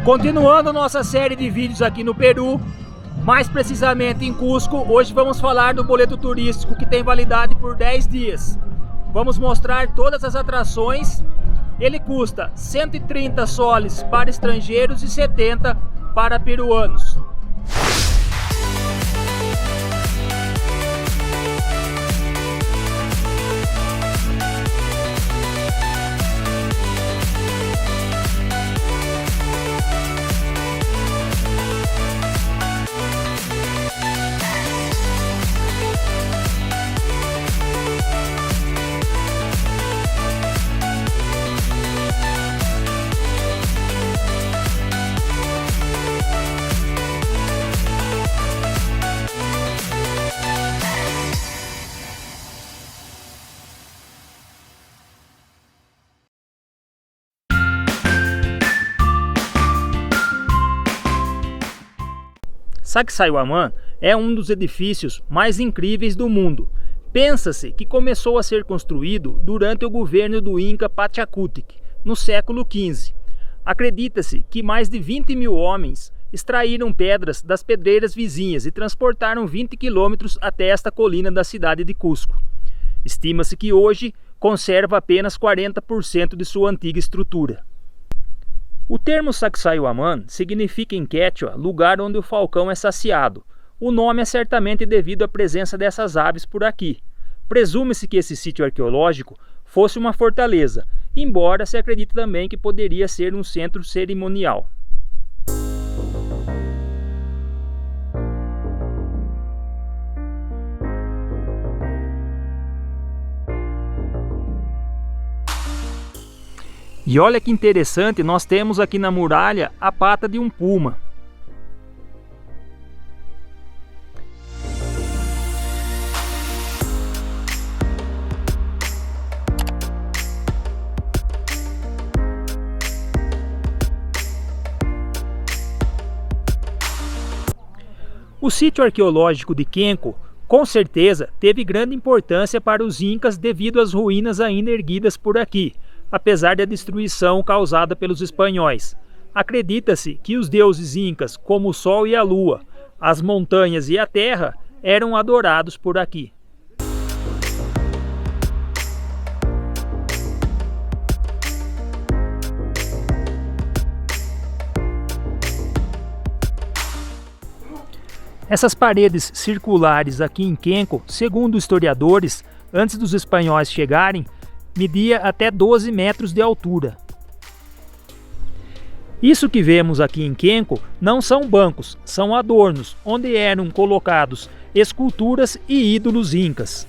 Continuando nossa série de vídeos aqui no Peru, mais precisamente em Cusco, hoje vamos falar do boleto turístico que tem validade por 10 dias. Vamos mostrar todas as atrações. Ele custa 130 soles para estrangeiros e 70 para peruanos. Sacsayhuaman é um dos edifícios mais incríveis do mundo. Pensa-se que começou a ser construído durante o governo do Inca Pachacutic, no século XV. Acredita-se que mais de 20 mil homens extraíram pedras das pedreiras vizinhas e transportaram 20 quilômetros até esta colina da cidade de Cusco. Estima-se que hoje conserva apenas 40% de sua antiga estrutura. O termo Sacsayhuaman significa em quechua lugar onde o falcão é saciado. O nome é certamente devido à presença dessas aves por aqui. Presume-se que esse sítio arqueológico fosse uma fortaleza, embora se acredite também que poderia ser um centro cerimonial. E olha que interessante, nós temos aqui na muralha a pata de um puma. O sítio arqueológico de Kenko, com certeza, teve grande importância para os incas devido às ruínas ainda erguidas por aqui, apesar da destruição causada pelos espanhóis. Acredita-se que os deuses incas, como o sol e a lua, as montanhas e a terra, eram adorados por aqui. Essas paredes circulares aqui em Kenko, segundo historiadores, antes dos espanhóis chegarem, media até 12 metros de altura. Isso que vemos aqui em Kenko não são bancos, são adornos, onde eram colocados esculturas e ídolos incas.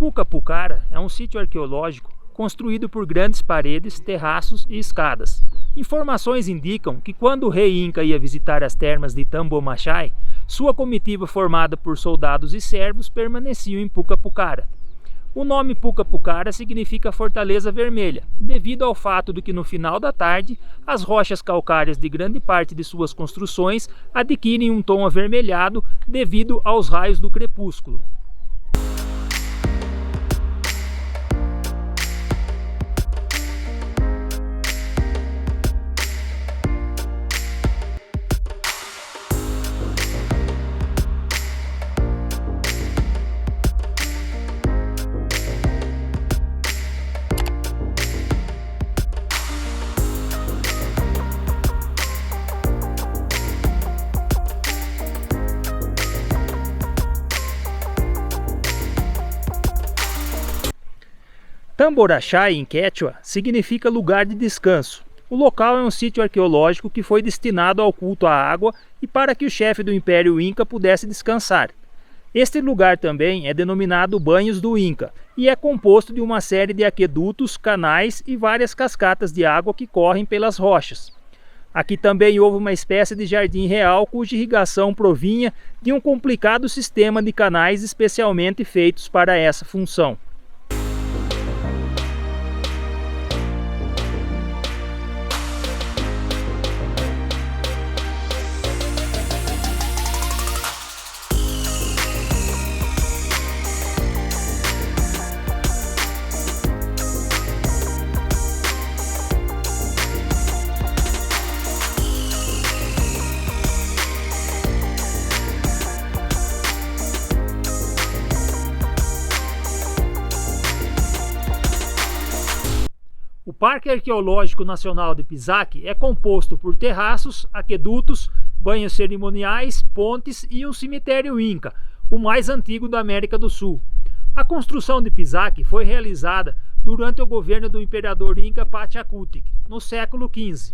Pucapucara é um sítio arqueológico construído por grandes paredes, terraços e escadas. Informações indicam que quando o rei Inca ia visitar as termas de Tambomachai, sua comitiva formada por soldados e servos permaneciam em Pucapucara. O nome Pucapucara significa Fortaleza Vermelha, devido ao fato de que no final da tarde, as rochas calcárias de grande parte de suas construções adquirem um tom avermelhado devido aos raios do crepúsculo. Tamborachai, em quechua, significa lugar de descanso. O local é um sítio arqueológico que foi destinado ao culto à água e para que o chefe do Império Inca pudesse descansar. Este lugar também é denominado Banhos do Inca e é composto de uma série de aquedutos, canais e várias cascatas de água que correm pelas rochas. Aqui também houve uma espécie de jardim real cuja irrigação provinha de um complicado sistema de canais especialmente feitos para essa função. O Parque Arqueológico Nacional de Pisac é composto por terraços, aquedutos, banhos cerimoniais, pontes e um cemitério inca, o mais antigo da América do Sul. A construção de Pisac foi realizada durante o governo do imperador inca Pachacutic, no século XV.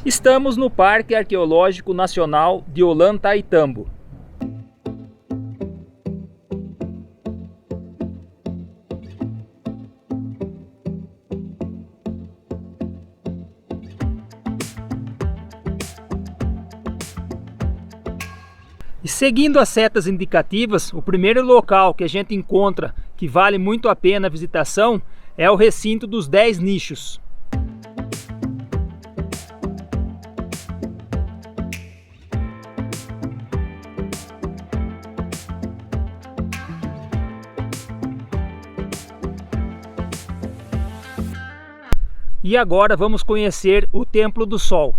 Estamos no Parque Arqueológico Nacional de Ollantaytambo. E seguindo as setas indicativas, o primeiro local que a gente encontra que vale muito a pena a visitação é o recinto dos 10 nichos. E agora vamos conhecer o Templo do Sol.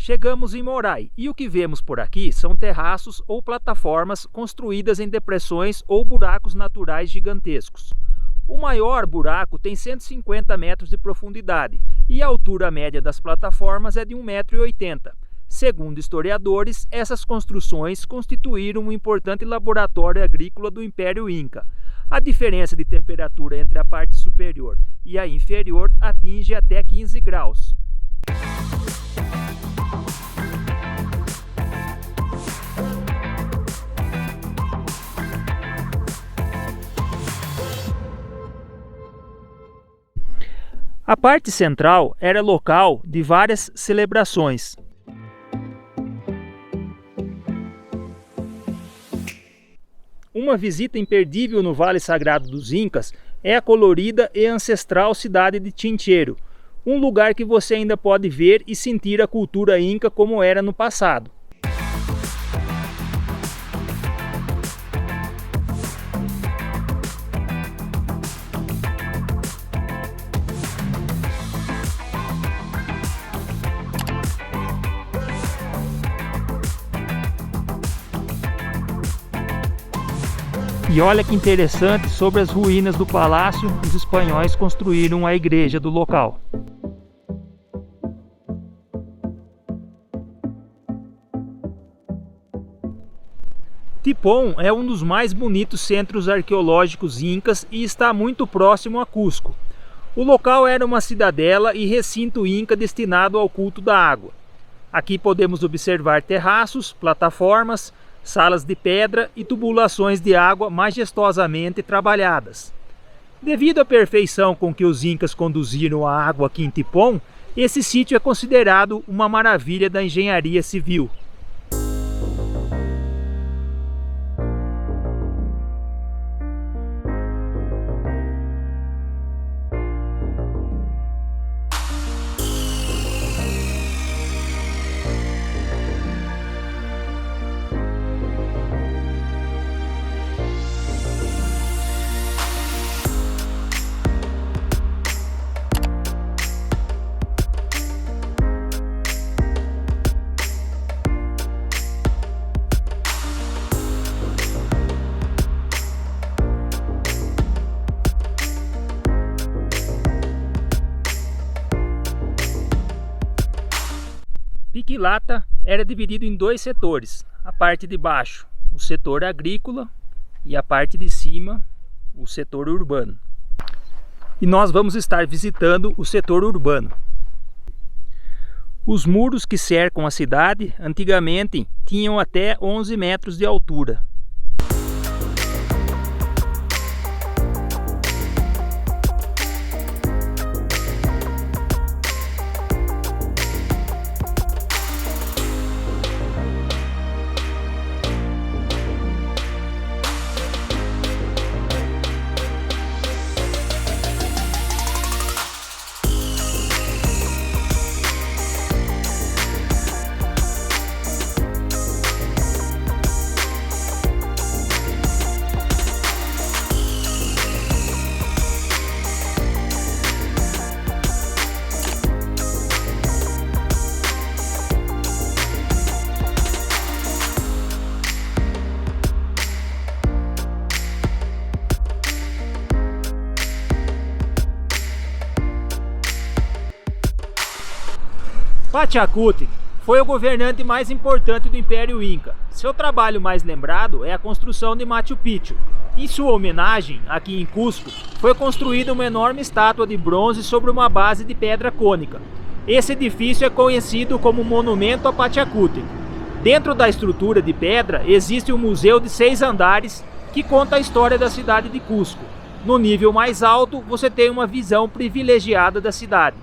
Chegamos em Morai e o que vemos por aqui são terraços ou plataformas construídas em depressões ou buracos naturais gigantescos. O maior buraco tem 150 metros de profundidade e a altura média das plataformas é de 1,80 m. Segundo historiadores, essas construções constituíram um importante laboratório agrícola do Império Inca. A diferença de temperatura entre a parte superior e a inferior atinge até 15 graus. A parte central era local de várias celebrações. Uma visita imperdível no Vale Sagrado dos Incas é a colorida e ancestral cidade de Chinchero, um lugar que você ainda pode ver e sentir a cultura inca como era no passado. E olha que interessante, sobre as ruínas do palácio, os espanhóis construíram a igreja do local. Tipón é um dos mais bonitos centros arqueológicos incas e está muito próximo a Cusco. O local era uma cidadela e recinto inca destinado ao culto da água. Aqui podemos observar terraços, plataformas, salas de pedra e tubulações de água majestosamente trabalhadas. Devido à perfeição com que os incas conduziram a água aqui em Tipón, esse sítio é considerado uma maravilha da engenharia civil. Piquilata era dividido em dois setores, a parte de baixo, o setor agrícola, e a parte de cima, o setor urbano. E nós vamos estar visitando o setor urbano. Os muros que cercam a cidade antigamente tinham até 11 metros de altura. Pachacutic foi o governante mais importante do Império Inca. Seu trabalho mais lembrado é a construção de Machu Picchu. Em sua homenagem, aqui em Cusco, foi construída uma enorme estátua de bronze sobre uma base de pedra cônica. Esse edifício é conhecido como Monumento a Pachacutic. Dentro da estrutura de pedra existe um museu de 6 andares que conta a história da cidade de Cusco. No nível mais alto, você tem uma visão privilegiada da cidade.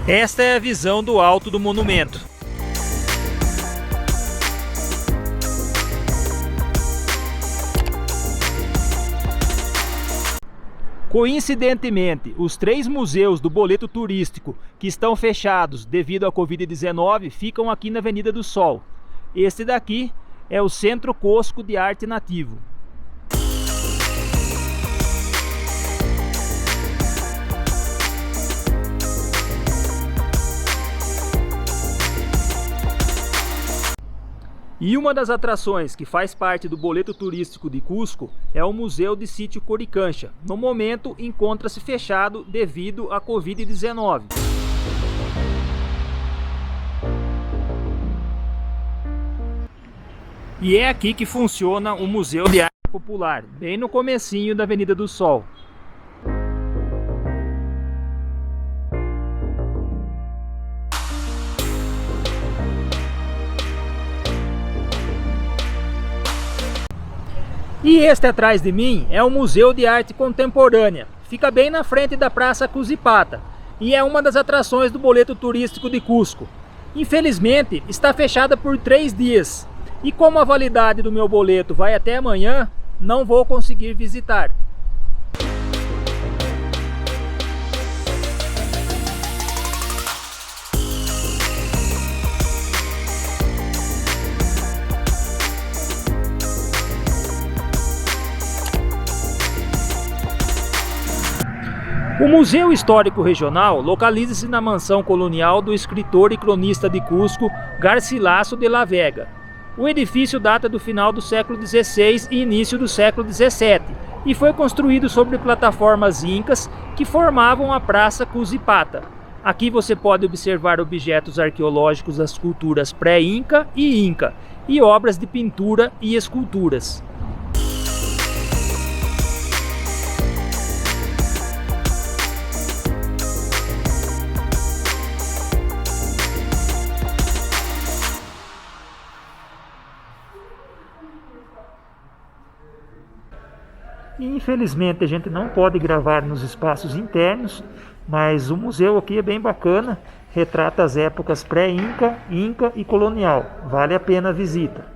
Esta é a visão do alto do monumento. Coincidentemente, os 3 museus do boleto turístico que estão fechados devido à Covid-19 ficam aqui na Avenida do Sol. Este daqui é o Centro Cusco de Arte Nativo. E uma das atrações que faz parte do boleto turístico de Cusco é o Museu de Sítio Coricancha. No momento, encontra-se fechado devido à Covid-19. E é aqui que funciona o Museu de Arte Popular, bem no comecinho da Avenida do Sol. E este atrás de mim é o Museu de Arte Contemporânea. Fica bem na frente da Praça Cusipata e é uma das atrações do boleto turístico de Cusco. Infelizmente, está fechada por 3 dias. E como a validade do meu boleto vai até amanhã, não vou conseguir visitar. O Museu Histórico Regional localiza-se na mansão colonial do escritor e cronista de Cusco, Garcilaso de la Vega. O edifício data do final do século XVI e início do século XVII e foi construído sobre plataformas incas que formavam a Praça Cusipata. Aqui você pode observar objetos arqueológicos das culturas pré-inca e inca e obras de pintura e esculturas. Infelizmente a gente não pode gravar nos espaços internos, mas o museu aqui é bem bacana, retrata as épocas pré-inca, inca e colonial. Vale a pena a visita.